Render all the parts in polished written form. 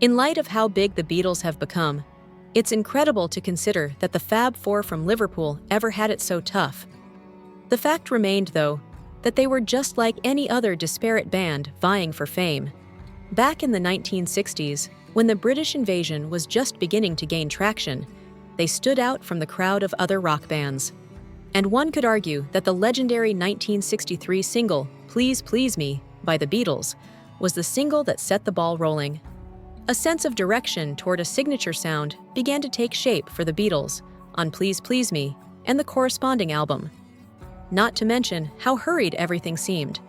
In light of how big the Beatles have become, it's incredible to consider that the Fab Four from Liverpool ever had it so tough. The fact remained, though, that they were just like any other disparate band vying for fame. Back in the 1960s, when the British invasion was just beginning to gain traction, they stood out from the crowd of other rock bands. And one could argue that the legendary 1963 single, Please Please Me, by the Beatles, was the single that set the ball rolling. A sense of direction toward a signature sound began to take shape for the Beatles on Please Please Me and the corresponding album. Not to mention how hurried everything seemed.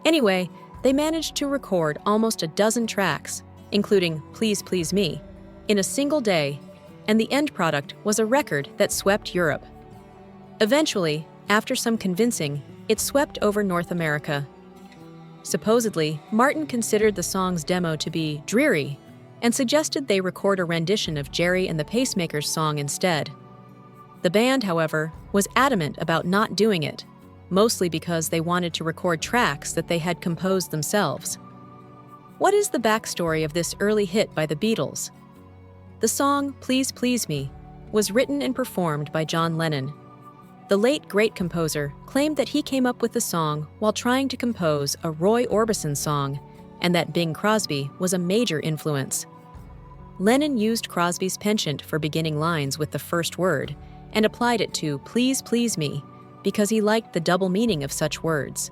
Anyway, they managed to record almost a dozen tracks, including Please Please Me, in a single day, and the end product was a record that swept Europe. Eventually, after some convincing, it swept over North America. Supposedly, Martin considered the song's demo to be dreary and suggested they record a rendition of Jerry and the Pacemakers' song instead. The band, however, was adamant about not doing it, mostly because they wanted to record tracks that they had composed themselves. What is the backstory of this early hit by the Beatles? The song Please Please Me was written and performed by John Lennon. The late great composer claimed that he came up with the song while trying to compose a Roy Orbison song, and that Bing Crosby was a major influence. Lennon used Crosby's penchant for beginning lines with the first word and applied it to Please Please Me because he liked the double meaning of such words.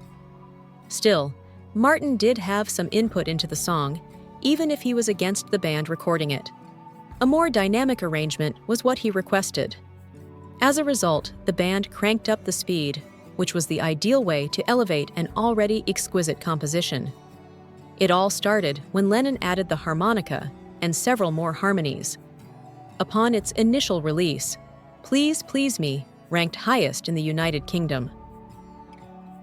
Still, Martin did have some input into the song, even if he was against the band recording it. A more dynamic arrangement was what he requested. As a result, the band cranked up the speed, which was the ideal way to elevate an already exquisite composition. It all started when Lennon added the harmonica and several more harmonies. Upon its initial release, Please Please Me ranked highest in the United Kingdom.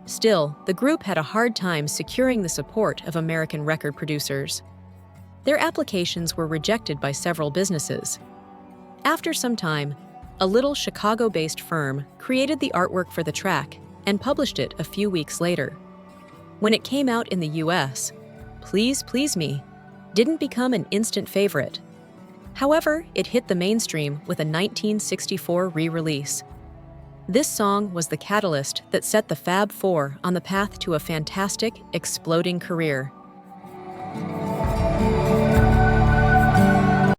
Still, the group had a hard time securing the support of American record producers. Their applications were rejected by several businesses. After some time, a little Chicago-based firm created the artwork for the track and published it a few weeks later. When it came out in the US, Please Please Me didn't become an instant favorite. However, it hit the mainstream with a 1964 re-release. This song was the catalyst that set the Fab Four on the path to a fantastic, exploding career.